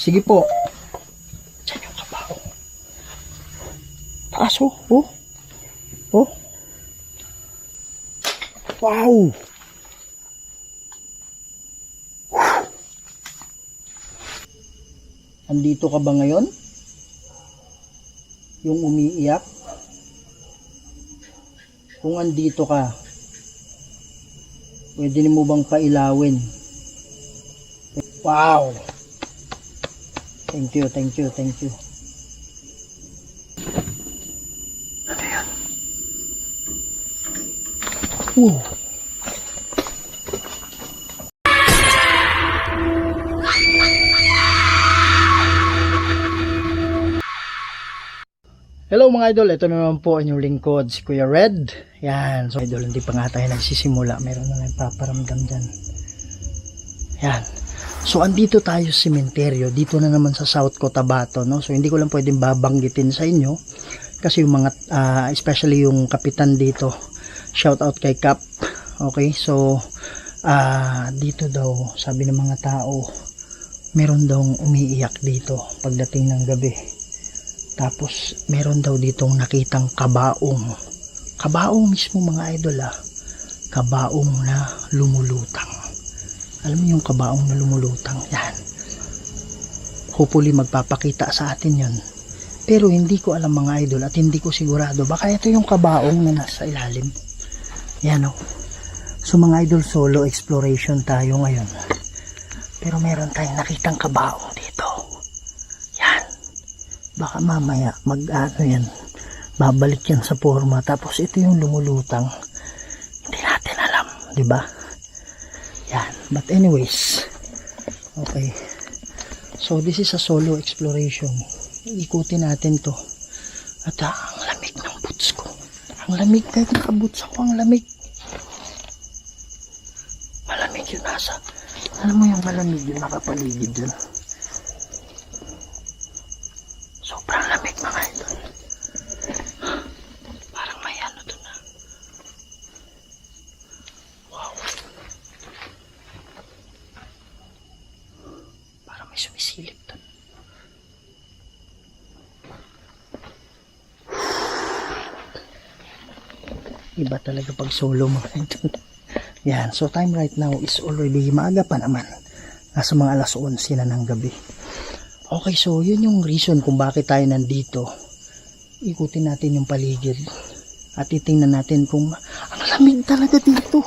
Sige po. Diyan yung kabaho. Taas oh. Oh. Oh. Wow. Andito ka ba ngayon? Yung umiiyak? Kung andito ka, pwede mo bang pailawin? Wow! Thank you, thank you, thank you. Ano yan? Hello mga idol, ito naman po inyong lingkod, si Kuya Red. Yan, so idol, hindi pa nga tayo nagsisimula. Meron na nagpaparamdam dyan. Yan. So andito tayo sa sementeryo, dito na naman sa South Cotabato, no? So hindi ko lang pwedeng babanggitin sa inyo kasi yung mga especially yung kapitan dito. Shout out kay Cap. Okay? So dito daw, sabi ng mga tao, meron daw umiiyak dito pagdating ng gabi. Tapos meron daw ditong nakitang kabaong. Kabaong mismo mga idol Kabaong na lumulutang. Alam mo yung kabaong na lumulutang, yan. Hopefully magpapakita sa atin yan. Pero hindi ko alam mga idol at hindi ko sigurado. Baka ito yung kabaong na nasa ilalim. Yan o. So mga idol, solo exploration tayo ngayon. Pero meron tayong nakitang kabaong dito. Yan. Baka mamaya yan. Babalik yan sa forma. Tapos ito yung lumulutang. Hindi natin alam. Diba? Yan. But anyways, okay. So this is a solo exploration. Ikutin natin to. At ang lamig ng boots ko. Ang lamig kahit nakaboots ako. Ang lamig. Malamig yun nasa. Alam mo yung malamig yun nakapaligid dun. Sobrang lamig mga idol. Parang may ano dun Wow. May sumisilip doon. Iba talaga pag solo mga idol. Yan. So time right now is already maaga pa naman. Nasa mga alas 11 na ng gabi. Okay, so yun yung reason kung bakit tayo nandito. Ikutin natin yung paligid. At titingnan natin kung ang lamig talaga dito.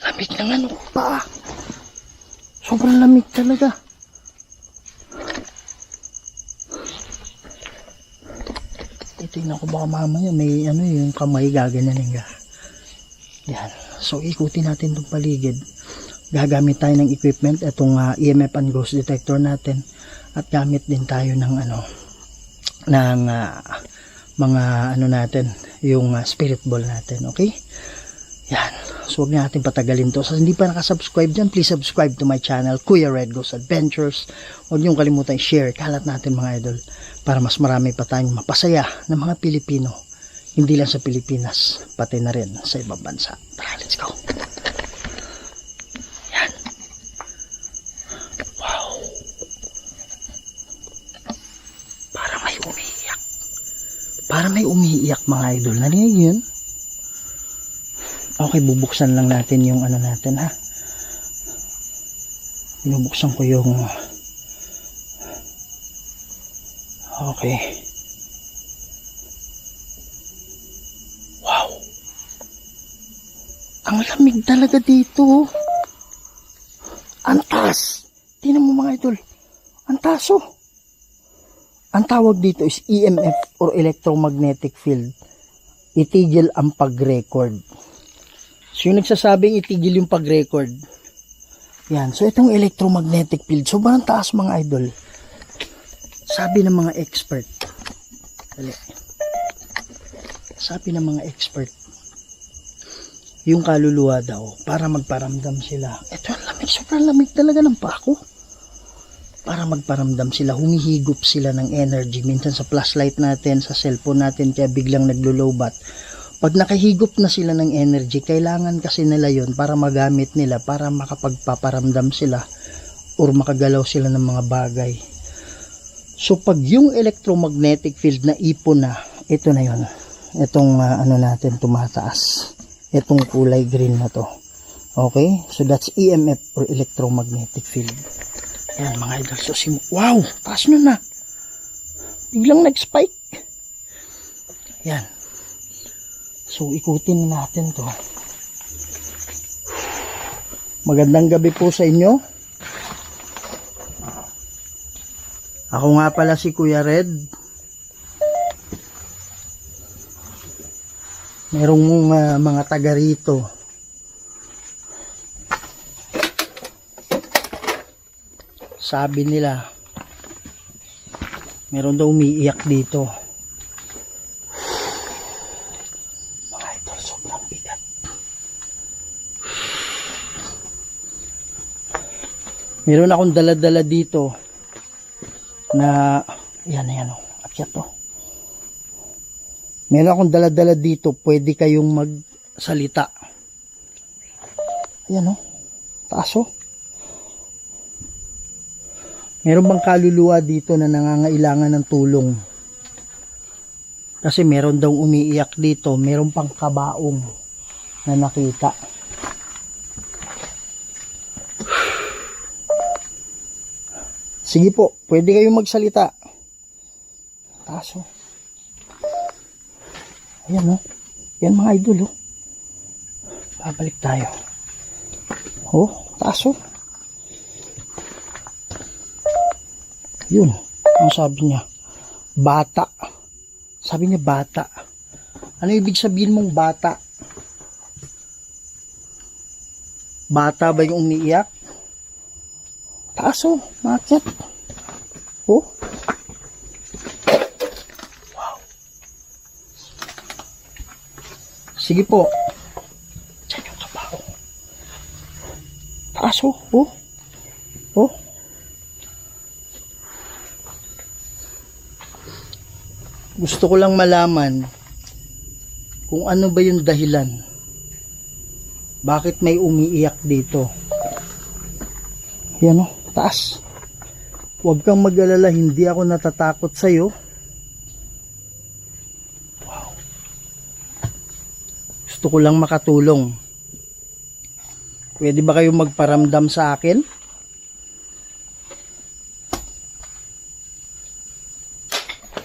Lamig ng ano pa. Sobrang lamig talaga. Tingnan ko baka mamaya may ano yung kamay gaganin nga. Yan. So ikutin natin itong paligid. Gagamit tayo ng equipment. Itong EMF and ghost detector natin. At gamit din tayo ng ano ng mga ano natin. Yung spirit ball natin. Okay? Yan. So huwag natin patagalin to. So hindi pa nakasubscribe dyan, please subscribe to my channel, Kuya Red Goes Adventures. Huwag niyong kalimutan i-share, kalat natin mga idol, para mas marami pa tayong mapasaya ng mga Pilipino. Hindi lang sa Pilipinas, pati na rin sa ibang bansa. Tara, let's go. Yan. Wow. Parang may umiiyak. Parang may umiiyak mga idol. Narinig yun? Okay, bubuksan lang natin yung ano natin Binubuksan ko yung okay. Wow. Ang lamig talaga dito. Ang taas. Tingnan mo mga idol. Ang taas Ang tawag dito is EMF or electromagnetic field. Itigil ang pag-record. So yung nagsasabing itigil yung pag-record. Yan. So itong electromagnetic field. Sobrang taas mga idol. Sabi ng mga expert. Sabi ng mga expert. Yung kaluluwa daw. Para magparamdam sila. Ito ang lamig. Sobrang lamig talaga ng pako. para magparamdam sila, humihigop sila ng energy. Minsan sa flashlight natin, sa cellphone natin, kaya biglang naglo-lowbat. Pag nakahigop na sila ng energy, kailangan kasi nila yon para magamit nila, para makapagpaparamdam sila or makagalaw sila ng mga bagay. So pag yung electromagnetic field na ipon na, ito na yon, itong ano natin tumataas, itong kulay green na to. Okay, so that's EMF or electromagnetic field. Yan mga idol, so wow, taas na, biglang nag-spike. Yan, so ikutin natin to. Magandang gabi po sa inyo. Ako nga pala si Kuya Red. Merong mga taga rito. Sabi nila, meron daw umiiyak dito. Mga idol, sobrang bigat. Meron akong dala-dala dito na, yan o, akyat to. Meron akong dala-dala dito, pwede kayong magsalita. Ayan o, taas o. Meron bang kaluluwa dito na nangangailangan ng tulong? Kasi meron daw umiiyak dito, meron pang kabaong na nakita. Sige po, pwede kayong magsalita. Taso. Ayan o. Yan mga idol o. Babalik tayo. Oh, taso. Yun, ang sabi niya, bata. Sabi niya bata. Ano ibig sabihin mong bata? Bata ba yung umiiyak? Taas o, maakyat. Oh. Wow. Sige po. Diyan yung kabaho. Taas o, oh. Oh. Gusto ko lang malaman kung ano ba yung dahilan. Bakit may umiiyak dito? Yan o, taas. Huwag kang mag-alala, hindi ako natatakot sa'yo. Wow. Gusto ko lang makatulong. Pwede ba kayong magparamdam sa akin?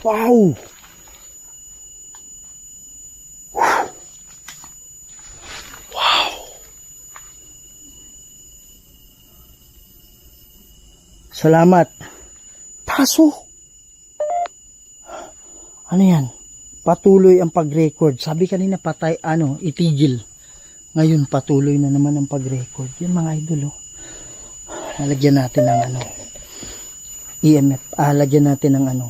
Wow! Salamat. Kaso, ano yan? Patuloy ang pag-record. Sabi kanina patay, itigil. Ngayon patuloy na naman ang pag-record. Yan mga idol. Oh. Lalagyan natin ng EMF. Lagyan natin ng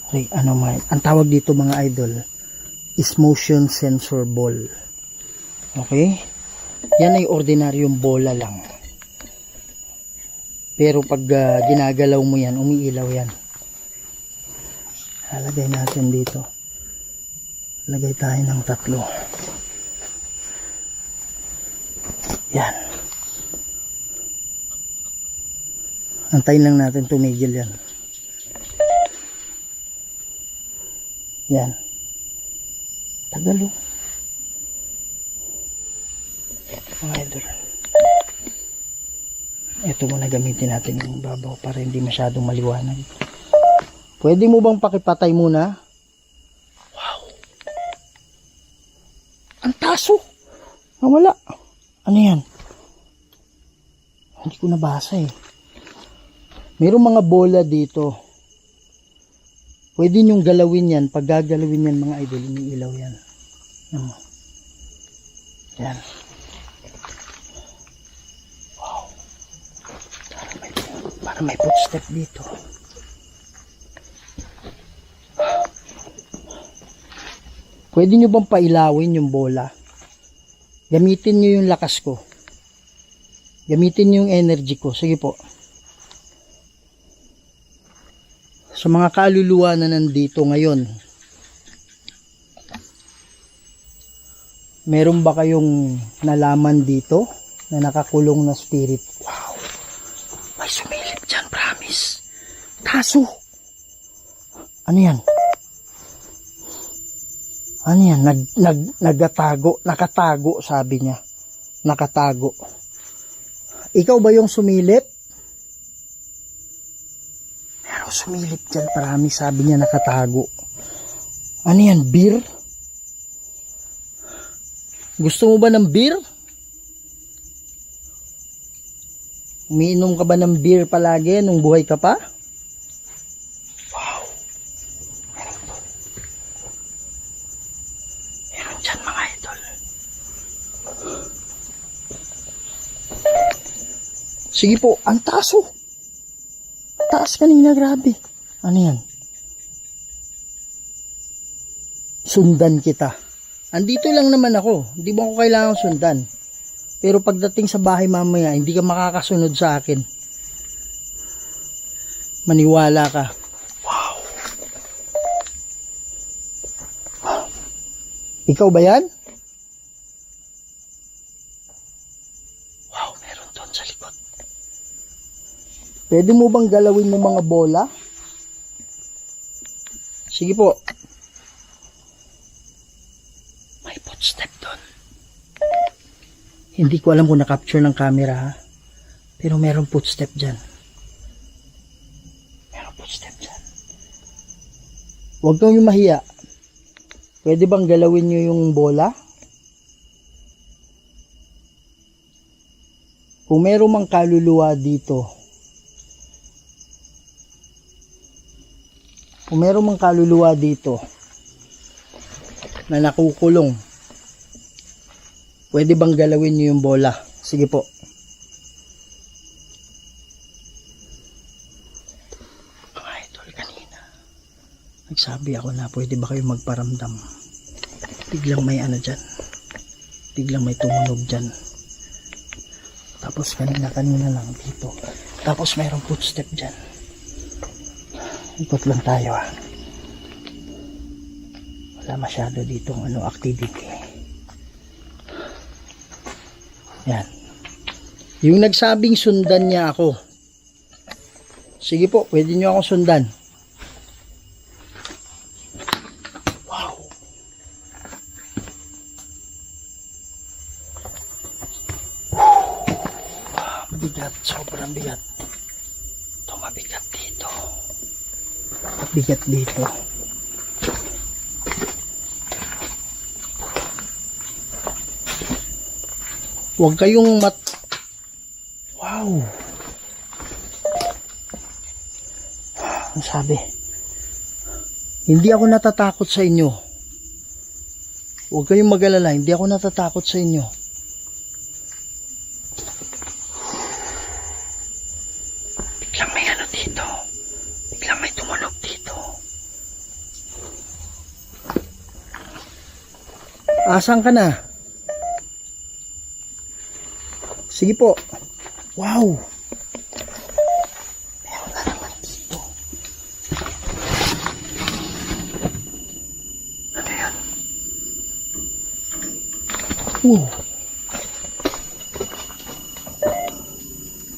okay, ang tawag dito mga idol is motion sensor ball. Okay? Yan ay ordinaryong bola lang. Pero pag ginagalaw mo yan, umiilaw yan. Lalagay natin dito. Lagay tayo ng 3. Yan. Antayin lang natin tumigil yan. Yan. Tagalo. Mga idol. Ito muna gamitin natin yung babaw para hindi masyadong maliwanag. Pwede mo bang pakipatay muna? Wow. Ang taso. Nawala. Ano yan? Hindi ko nabasa eh. Mayroong mga bola dito. Pwede nyong galawin yan. Pag gagalawin yan mga idol, iniilaw yan. Yan. May footstep dito. Pwede nyo bang pailawin yung bola? Gamitin nyo yung lakas ko. Gamitin yung energy ko. Sige po. Sa mga kaluluwa na nandito ngayon, meron ba kayong nalaman dito na nakakulong na spirit? Wow! May sumilip dyan, promise. Kaso, ano yan? Ano yan? Nakatago, sabi niya. Nakatago. Ikaw ba yung sumilip? Pero sumilip dyan, promise, sabi niya nakatago. Ano yan, beer? Gusto mo ba ng beer? Umiinom ka ba ng beer palagi nung buhay ka pa? Wow. Meron dyan mga idol. Sige po, ang taas oh. Taas kanina, grabe. Ano yan? Sundan kita. Andito lang naman ako. Hindi mo ako kailangan sundan. Pero pagdating sa bahay mamaya, hindi ka makakasunod sa akin. Maniwala ka. Wow. Ikaw ba yan? Wow, meron doon sa likod. Pwede mo bang galawin ng mga bola? Sige po. May footstep doon. Hindi ko alam kung na-capture ng camera ha. Pero merong footstep dyan. Merong footstep dyan. Huwag kang yung mahiya. Pwede bang galawin nyo yung bola? Kung meron mang kaluluwa dito, na nakukulong, pwede bang galawin nyo yung bola? Sige po. Mga idol, kanina nagsabi ako na pwede ba kayo magparamdam. Biglang may ano dyan. Biglang may tumunog dyan. Tapos kanina lang dito. Tapos mayroong footstep dyan. Ikot lang tayo ha. Wala masyado ditong activity. Yan. Yung nagsabing sundan niya ako. Sige po, pwede niyo akong sundan. Wow. Mabigat, sobrang bigat. Ito mabigat dito. Mabigat dito. Huwag kayong Wow. Ang sabi, hindi ako natatakot sa inyo. Huwag kayong mag-alala, hindi ako natatakot sa inyo. Biglang may ano dito. Biglang may tumunog dito. Asan ka na? Sige po. Wow. Meron na naman dito. Ano yan?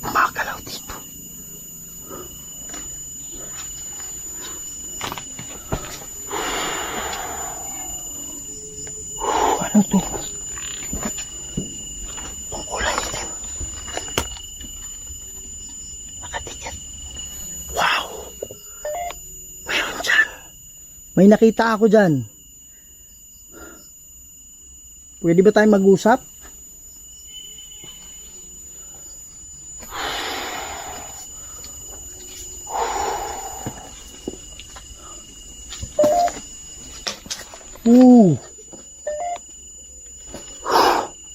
Makakalaw dito. Ano to? May nakita ako dyan. Pwede ba tayong mag-usap?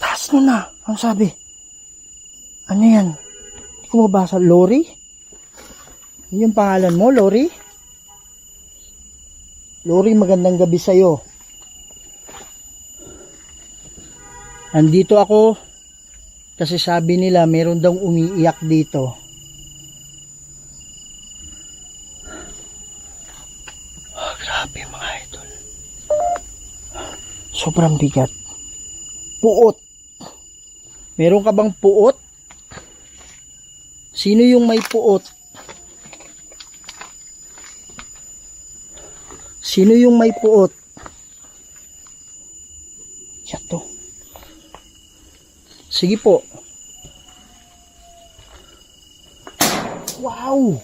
Taas mo na. Ang sabi. Ano yan? Hindi ko mabasa. Lori? Yun yung pangalan mo, Lori? Lori, magandang gabi sa'yo. Andito ako Kasi sabi nila meron daw umiiyak dito. Grabe mga idol. Sobrang bigat. Puot. Meron ka bang puot? Sino yung may puot? Sino yung may puot? Siya to. Sige po. Wow!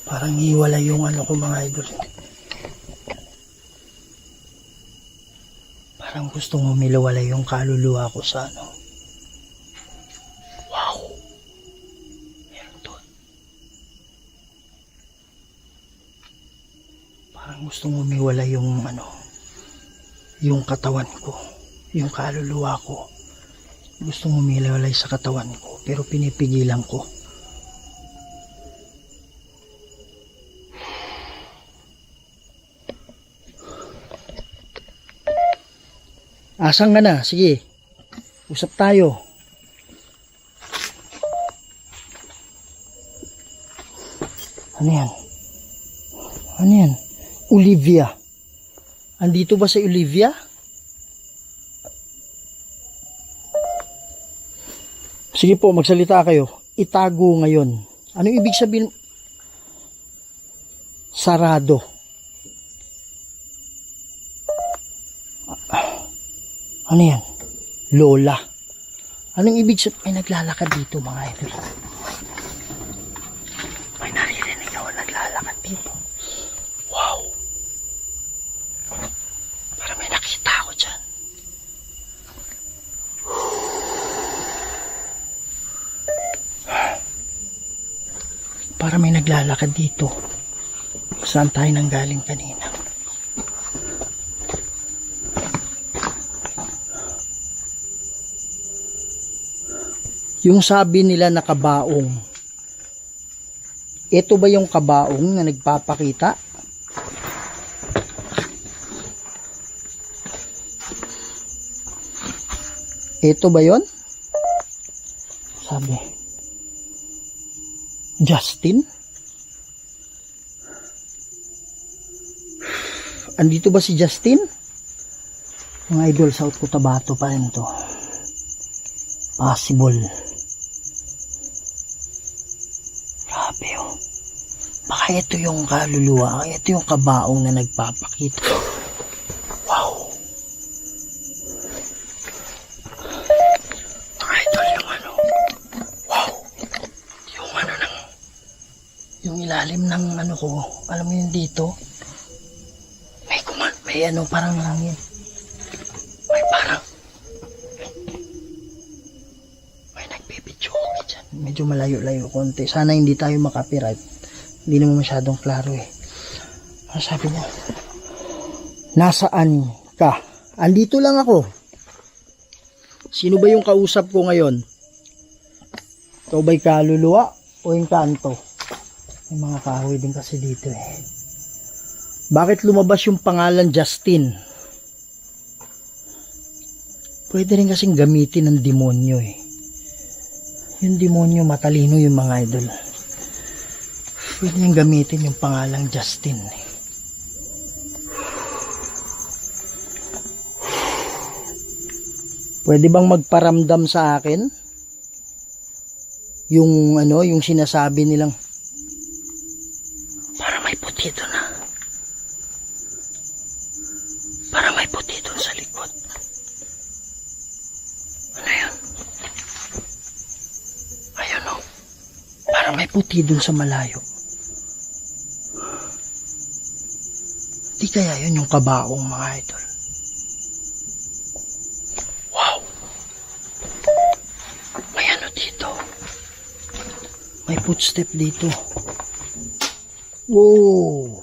Parang hiwala yung ano ko mga idol. Parang gustong humilawala yung kaluluwa ko sa ano. Wow! Meron doon. Parang gustong humiwala yung ano, yung katawan ko, yung kaluluwa ko. Gustong humilawalay sa katawan ko, pero pinipigilan ko. Asan ka na? Sige. Usap tayo. Ano yan? Ano yan? Olivia. Andito ba si Olivia? Sige po, magsalita kayo. Itago ngayon. Anong ibig sabihin? Sarado. Ano yan? Lola. Anong ibig sabihin? May naglalakad dito mga idol. May naririnig ako naglalakad dito. Wow. Para may nakita ako dyan. Para may naglalakad dito. Saan tayo nanggaling kanina? Yung sabi nila na kabaong. Ito ba yung kabaong na nagpapakita? Ito ba yon? Sabi. Justin? Andito ba si Justin? Mga idol, South Cotabato pa rin to. Possible. Grabe oh. Baka ito yung kaluluwa. Ito yung kabaong na nagpapakita. Wow. Mga idol, yung ano. Wow. Yung ano ng, yung ilalim ng ano ko. Alam mo yun dito? May ano parang langit. May parang may nagbibidyo ko dyan. Medyo malayo-layo konti. Sana hindi tayo makapiright. Hindi naman masyadong klaro eh. Ano sabi niya? Nasaan ka? Andito lang ako. Sino ba yung kausap ko ngayon? Ikaw ba'y kaluluwa o yung kanto? May mga kahoy din kasi dito eh. Bakit lumabas yung pangalan Justin? Pwede rin kasing gamitin ng demonyo eh. Yung demonyo matalino yung mga idol. Pwede niyang gamitin yung pangalang Justin eh. Pwede bang magparamdam sa akin? Yung ano, yung sinasabi nilang para may puti doon na. Para may puti doon sa likod. Ano yun? Ayun o. Para may puti doon sa malayo. Di kaya yun yung kabaong mga idol. Wow. May ano dito. May footstep dito. Wow.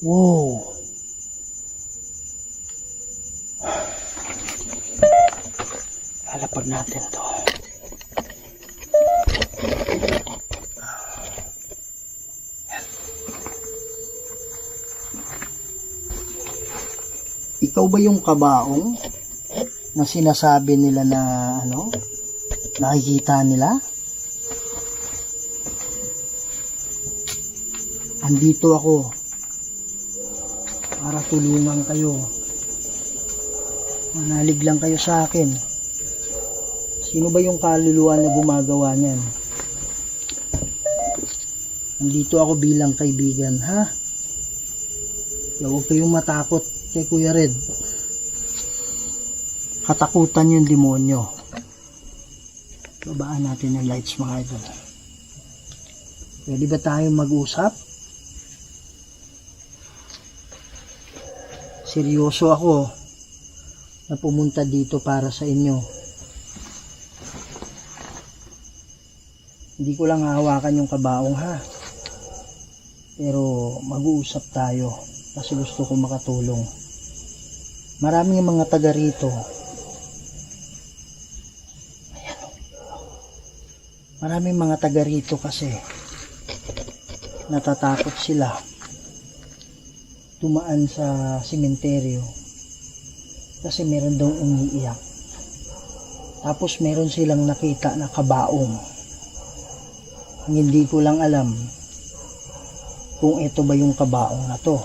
Wow. Lalapag natin to. Ikaw ba yung kabaong na sinasabi nila na ano, nakikita nila? Andito ako para tulungan kayo. Manalig lang kayo sa akin. Sino ba yung kaluluwa na gumagawa niyan? Andito ako bilang kaibigan, ha? Huwag kayong matakot kay Kuya Red. Katakutan yung demonyo. Babaan natin yung lights, mga idol. Pwede ba tayo mag-usap? Seryoso ako na pumunta dito para sa inyo. Hindi ko lang hahawakan yung kabaong, ha? Pero mag-uusap tayo kasi gusto ko makatulong. Maraming mga taga rito. Ayan. Maraming mga taga rito kasi natatakot sila tumaan sa sementeryo kasi meron daw umiiyak. Tapos meron silang nakita na kabaong. Hindi ko lang alam kung ito ba yung kabaong na to.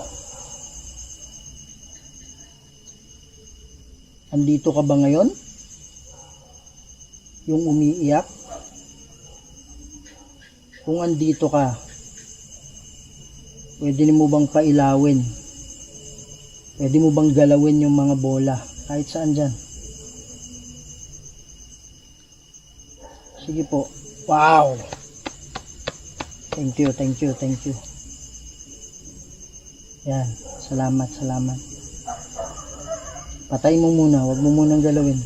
Andito ka ba ngayon? Yung umiiyak? Kung andito ka, pwede mo bang pailawin? Pwede mo bang galawin yung mga bola? Kahit saan dyan. Sige po. Wow! Thank you, thank you, thank you. Yan. Salamat, salamat. Patay mo muna. Huwag mo munang galawin.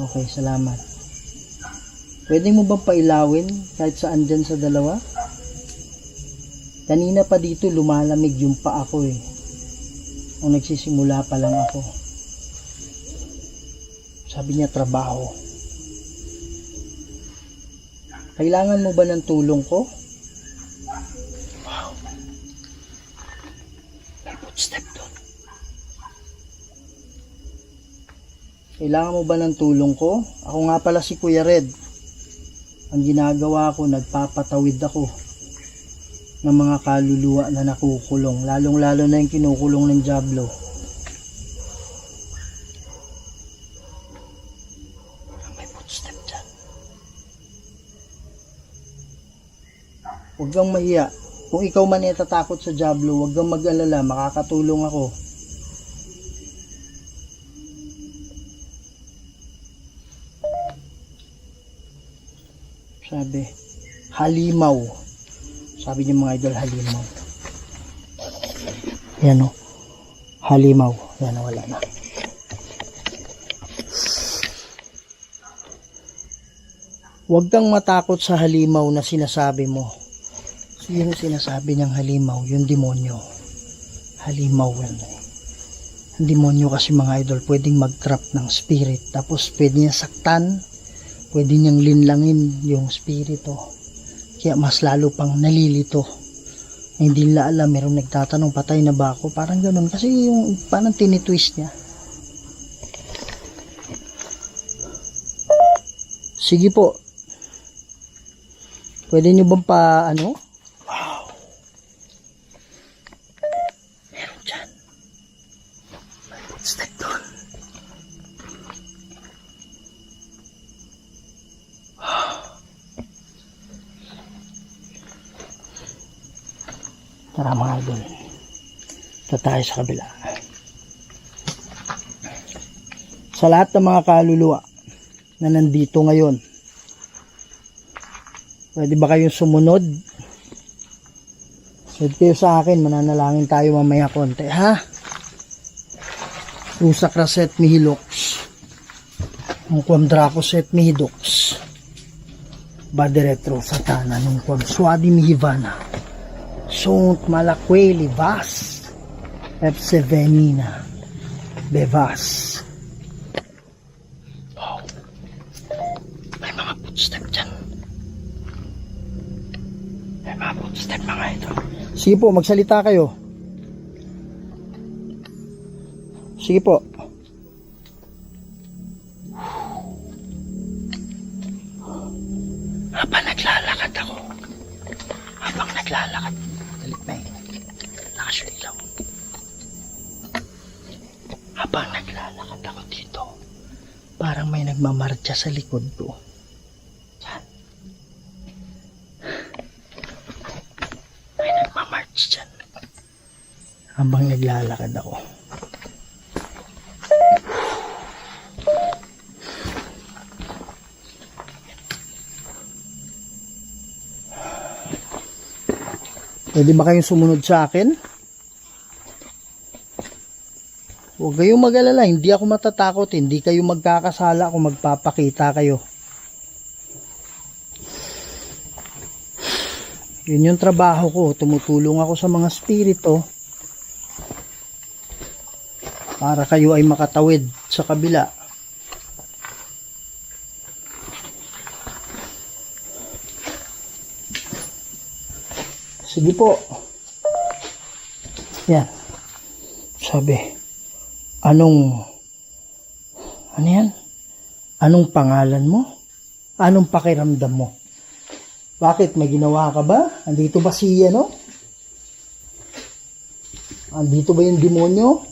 Okay, salamat. Pwede mo bang pailawin kahit saan dyan sa dalawa? Kanina pa dito lumalamig yung paa ko eh. Nung nagsisimula pa lang ako. Sabi niya trabaho. Kailangan mo ba ng tulong ko? Wow. May footstep doon. Kailangan mo ba ng tulong ko? Ako nga pala si Kuya Red. Ang ginagawa ko, nagpapatawid ako ng mga kaluluwa na nakukulong, lalong-lalo na yung kinukulong ng Diablo. May footstep dyan. Huwag kang mahiya. Kung ikaw man natatakot sa Diablo, huwag kang mag-alala, makakatulong ako. Sabi, halimaw. Sabi niyo mga idol, halimaw. Yan o. Halimaw. Yan o, wala na. Huwag kang matakot sa halimaw na sinasabi mo. Sino sinasabi niyang halimaw? Yung demonyo. Halimaw yan eh. Ang demonyo kasi mga idol, pwedeng mag-trap ng spirit. Tapos pwede niya saktan. Pwede niyang linlangin yung spirito. Kaya mas lalo pang nalilito. Hindi nila alam, merong nagtatanong, patay na ba ako? Parang ganun. Kasi yung parang tinitwist niya. Sige po. Pwede nyo bang pa, ano? Wow. Meron dyan. May footstep doon. Tara mga idol, ito tayo sa kabila. Sa lahat ng mga kaluluwa na nandito ngayon, pwede ba kayong sumunod? Sunod kayo sa akin, mananalangin tayo mamaya konti, ha? Rusak raset mihilox, ang kwam dracoset mihidox, badiretro satana nung kwam swadi mihivana. Sunt malakweli vas epsevenina bevas. May mga footstep mga idol. Sige po, magsalita kayo. Sige po. Habang naglalakad ako. Dalit na yun. Nakasulilaw. Habang naglalakad ako dito, parang may nagmamarcha sa likod ko. Yan. May nagmamarcha dyan. Habang naglalakad ako. Pwede ba kayong sumunod sa akin? Huwag kayong mag-alala, hindi ako matatakot, hindi kayo magkakasala kung magpapakita kayo. Yun yung trabaho ko, tumutulong ako sa mga spirito para kayo ay makatawid sa kabila. Sige po. Yan. Sabi, ano yan? Anong pangalan mo? Anong pakiramdam mo? Bakit? May ginawa ka ba? Andito ba siya, no? Andito ba yung demonyo?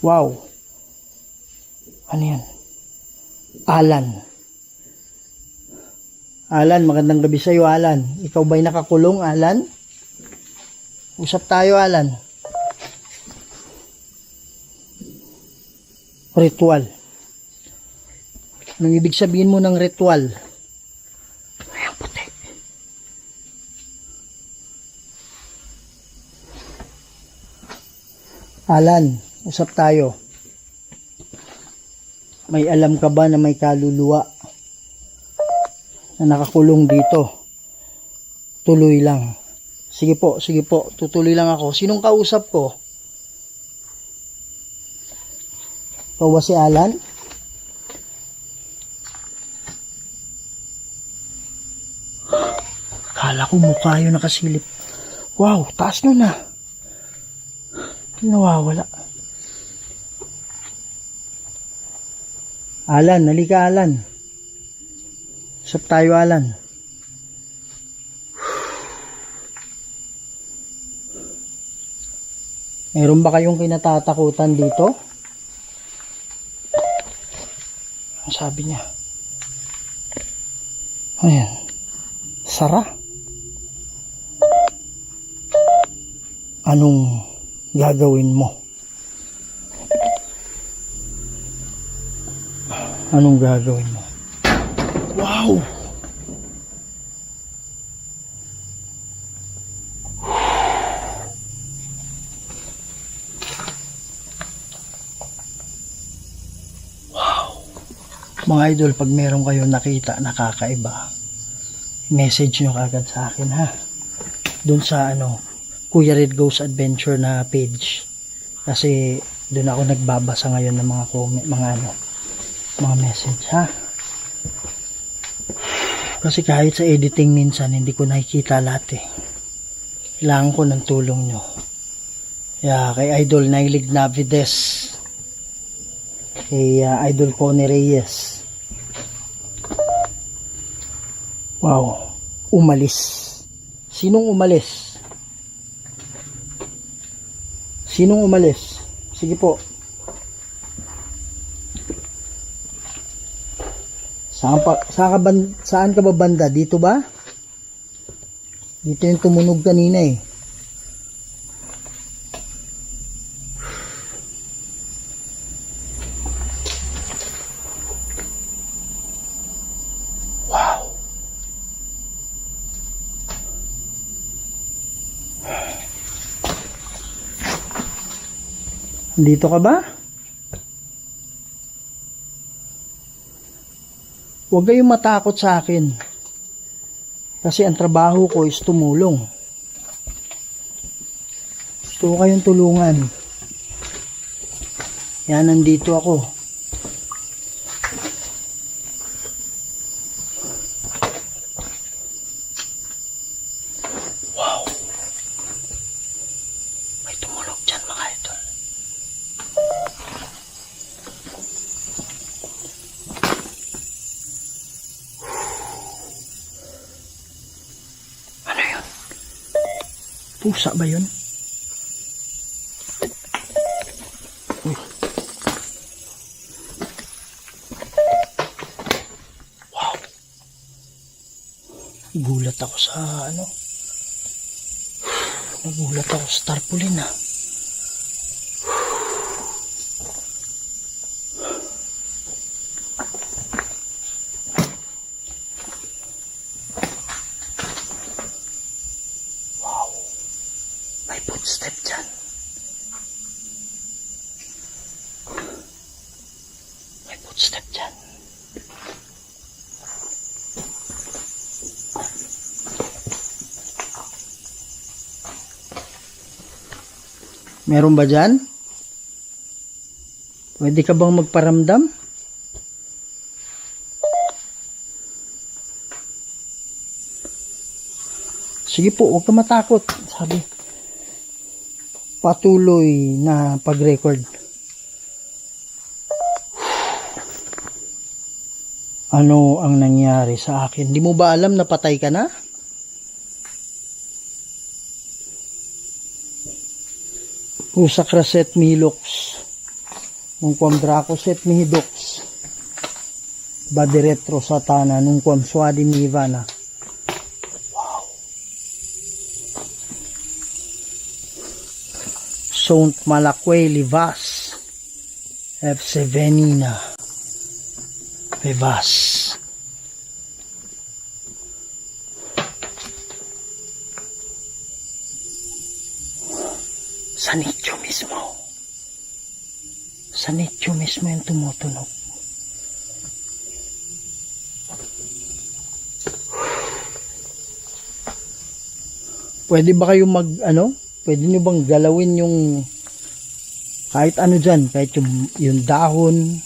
Wow. Ano yan? Alan, magandang gabi sa'yo, Alan. Ikaw ba'y nakakulong, Alan? Usap tayo, Alan. Ritual. Anong ibig sabihin mo ng ritual? Ayan, puti. Alan, usap tayo. May alam ka ba na may kaluluwa na nakakulong dito? Tuloy lang. Sige po, tutuloy lang ako. Sinong kausap ko? Ikaw ba si Alan? Kala ko mukha yun nakasilip. Wow, taas nun na. Nawawala. Alan, halika Alan. Usap tayo, Alan. Meron ba kayong kinatatakutan dito? Ang sabi niya. Ayan. Sara. Anong gagawin mo? Anong gagawin mo? Wow! Mga idol, pag meron kayo nakita nakakaiba, message nyo kagad sa akin ha. Doon sa Kuya Red Ghost Adventure na page. Kasi doon ako nagbabasa ngayon ng mga comment, mga message ha. Kasi kahit sa editing minsan hindi ko nakikita lahat eh. Kailangan ko ng tulong nyo. Kay Idol Nailig Navides, kay Idol Connie Reyes. Wow, umalis. Sinong umalis? Sinong umalis? Sige po. Saan ka ba banda? Dito ba? Dito yung tumunog kanina eh. Dito ka ba? Huwag kayong matakot sa akin. Kasi ang trabaho ko is tumulong. Gusto ko kayong tulungan. Yan, nandito ako. Pusa ba yun? Uy. Wow. Gulat ako sa ano. Nagulat ako sa tarpaulin ah. May footstep dyan. May footstep dyan. Meron ba dyan? Pwede ka bang magparamdam? Sige po, huwag ka matakot. Sabi. Patuloy na pag-record. Ano ang nangyari sa akin? Di mo ba alam na patay ka na? Pusa kraset mihilox. Nung kwam drako set mihidox. Badi retro satana. Nung kwam swadi mihivana. Sont Malakweli Vas FC Venina Vivas. Sa nicho mismo. Sa nicho mismo yung tumutunog. Pwede ba kayo pwede nyo bang galawin yung kahit ano dyan, kahit yung dahon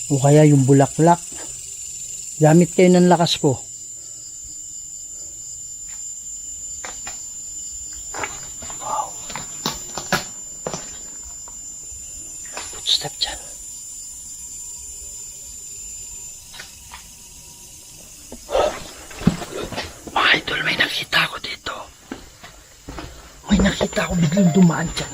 o kaya yung bulaklak, gamit kayo ng lakas ko. Wow. Footstep dyan. Mga idol, may nakita ko dito. May nakita ko biglang dumaan dyan.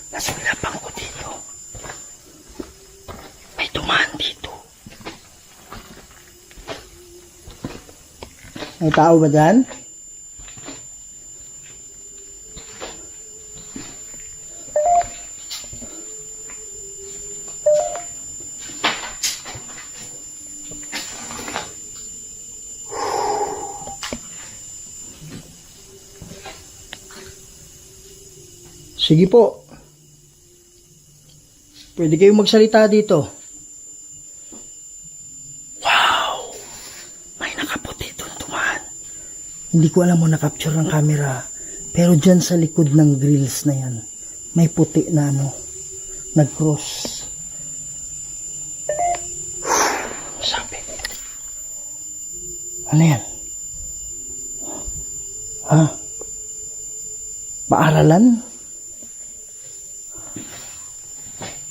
Nasulapan ko dito. May dumaan dito. May tao ba dyan? Sige po. Pwede kayong magsalita dito. Wow! May nakaputi doon dumaan. Hindi ko alam mo na-capture ng camera. Pero dyan sa likod ng grills na yan, may puti na nag-cross. Sabi. Ano yan? Ha? Paaralan?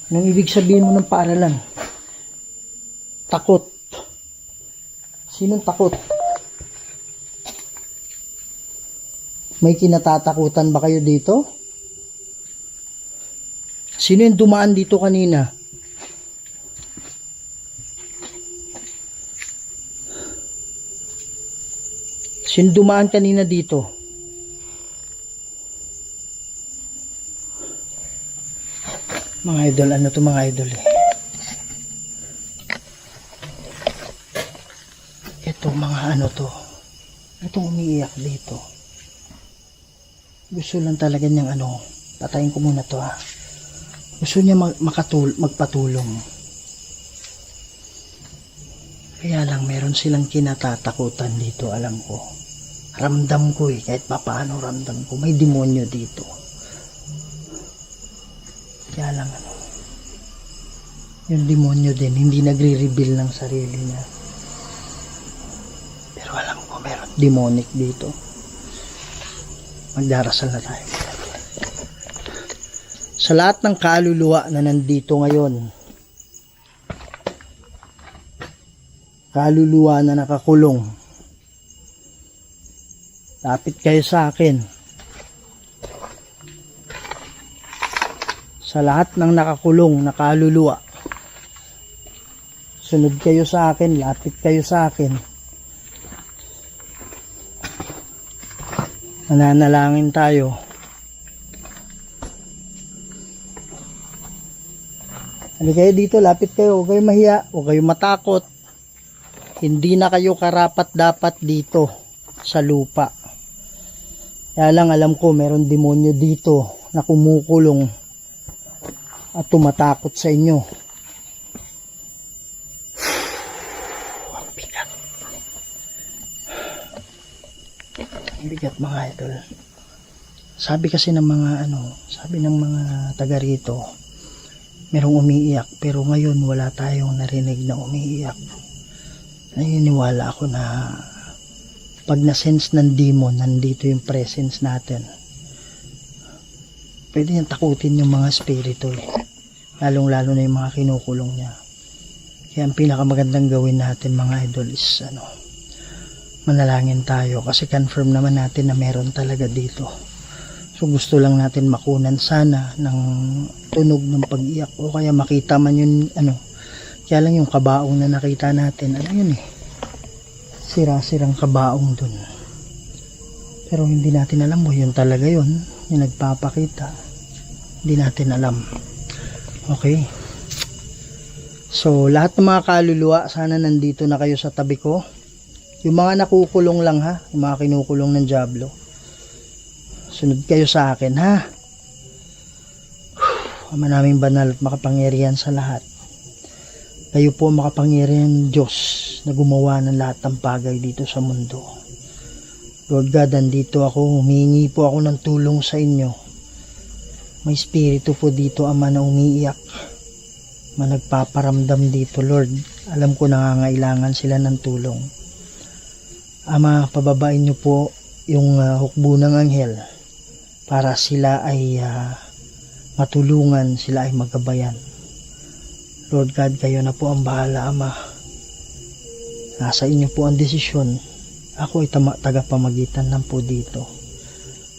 Anong ibig sabihin mo ng paaralan? Takot. Sinong takot? May kinatatakutan ba kayo dito? Sino yung dumaan dito kanina? Sino dumaan kanina dito? Mga idol, ano to mga idol eh? Ito mga ano to. Itong umiiyak dito. Gusto lang talaga niyang patayin ko muna to ha. Gusto niya magpatulong. Kaya lang meron silang kinatatakutan dito, alam ko. Ramdam ko eh, kahit papaano ramdam ko. May demonyo dito. Kaya lang yung demonyo din hindi nagre-reveal ng sarili niya, pero alam ko meron demonic dito. Magdarasal na tayo sa lahat ng kaluluwa na nandito ngayon. kaluluwa na nakakulong, lapit kayo sa akin. Sa lahat ng nakakulong na kaluluwa, sunod kayo sa akin, lapit kayo sa akin. Mananalangin tayo. Halika kayo dito, lapit kayo, huwag kayo mahiya, huwag kayo matakot. Hindi na kayo karapat dapat dito sa lupa. Kaya lang alam ko meron demonyo dito na kumukulong at tumatakot sa inyo. Ang bigat. Ang bigat mga idol. Sabi kasi ng mga sabi ng mga taga rito, merong umiiyak, pero ngayon wala tayong narinig na umiiyak. Naniniwala ako na pag na-sense ng demon, nandito yung presence natin. Pwede niyang takutin yung mga spirito lalong-lalo na yung mga kinukulong niya. Kaya ang pinakamagandang gawin natin mga idol is manalangin tayo, kasi confirm naman natin na meron talaga dito. So gusto lang natin makunan sana ng tunog ng pag-iyak, o kaya makita man yun kaya lang yung kabaong na nakita natin, yun sira-sirang kabaong dun. Pero hindi natin alam mo yun talaga yun, yung nagpapakita. Hindi natin alam. Okay. So lahat ng mga kaluluwa, sana nandito na kayo sa tabi ko. Yung mga nakukulong lang yung mga kinukulong ng Diablo, sunod kayo sa akin Ama naming banal at makapangyarihan sa lahat, kayo po makapangyarihan Diyos na gumawa ng lahat ng bagay dito sa mundo. Lord God, andito ako, humingi po ako ng tulong sa inyo. May spirito po dito, Ama, na umiiyak, nagpaparamdam dito, Lord. Alam ko nangangailangan sila ng tulong. Ama, pababain niyo po yung hukbo ng anghel para sila ay matulungan, sila ay magabayan. Lord God, kayo na po ang bahala, Ama. Nasa inyo po ang desisyon. Ako ay tagapamagitan lang po dito.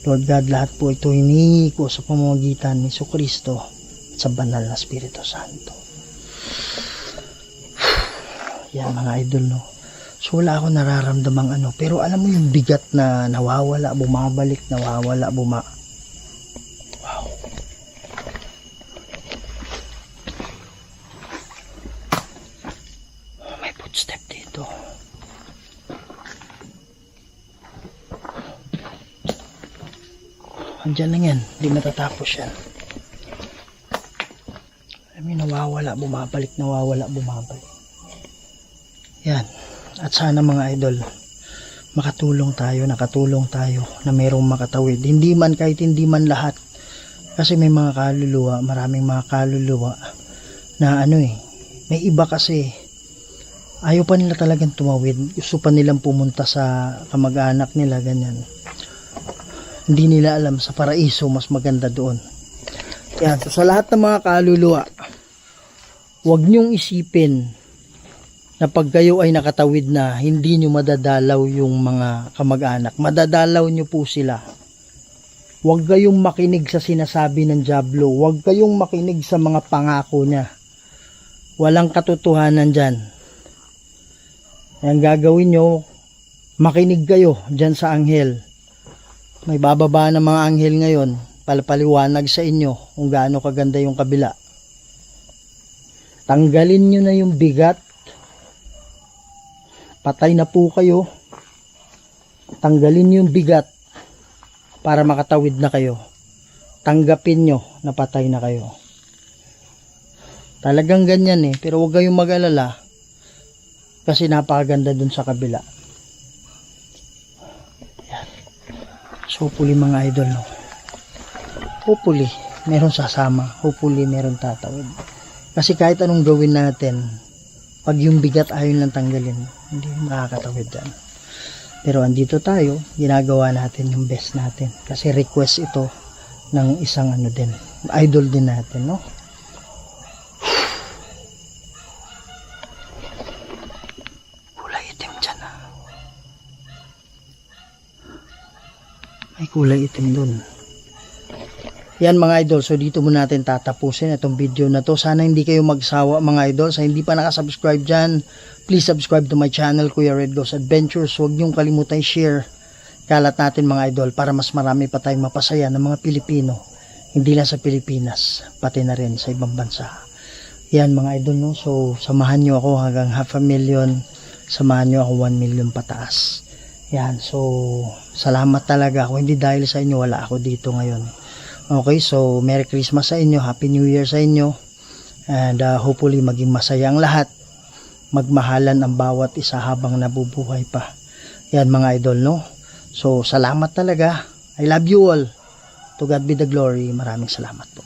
Lord God, lahat po ito hinihingi ko sa pamamagitan ni Jesucristo at sa banal na Espiritu Santo. Yan mga idol, So wala ako nararamdamang pero alam mo yung bigat na nawawala, bumabalik, nawawala, Wow. May footstep dito. Andyan lang yan, hindi matatapos yan. Alam mo, nawawala, bumabalik, nawawala, bumabalik. Yan. At sana mga idol, nakatulong tayo na mayroong makatawid. Hindi man, kahit hindi man lahat. Kasi may mga kaluluwa, maraming mga kaluluwa na may iba kasi ayaw pa nila talagang tumawid. Gusto pa nilang pumunta sa kamag-anak nila, ganyan. Hindi nila alam sa paraiso mas maganda doon. Yan. So sa lahat ng mga kaluluwa, huwag niyong isipin na pag kayo ay nakatawid na, hindi nyo madadalaw yung mga kamag-anak. Madadalaw nyo po sila. Huwag kayong makinig sa sinasabi ng Diablo. Huwag kayong makinig sa mga pangako niya. Walang katotohanan dyan. Ang gagawin nyo, makinig kayo dyan sa anghel. May bababa ng mga anghel ngayon, palapaliwanag sa inyo kung gaano kaganda yung kabila. Tanggalin nyo na yung bigat. Patay na po kayo. Tanggalin yung bigat para makatawid na kayo. Tanggapin nyo na patay na kayo. Talagang ganyan pero huwag kayong mag-alala kasi napakaganda dun sa kabila. Yan. So hopefully mga idol, hopefully meron sasama, hopefully meron tatawid. Kasi kahit anong gawin natin, pag yung bigat ayaw lang tanggalin, hindi makakatawid yan. Pero andito tayo, ginagawa natin yung best natin. Kasi request ito ng isang din, idol din natin, kulay itim dun. Yan mga idol, so dito muna natin tatapusin itong video na to. Sana hindi kayo magsawa mga idol. Sa hindi pa nakasubscribe dyan, please subscribe to my channel, Kuya Red Goes Adventures. Huwag niyong kalimutan share. Kalat natin mga idol para mas marami pa tayong mapasaya ng mga Pilipino. Hindi lang sa Pilipinas, pati na rin sa ibang bansa. Yan mga idol, no? So samahan nyo ako hanggang 500,000. Samahan nyo ako 1 million pataas. Yan, so salamat talaga. Kung hindi dahil sa inyo, wala ako dito ngayon. Okay, so Merry Christmas sa inyo, Happy New Year sa inyo, and hopefully maging masaya ang lahat, magmahalan ang bawat isa habang nabubuhay pa. Yan mga idol, no? So salamat talaga. I love you all. To God be the glory. Maraming salamat po.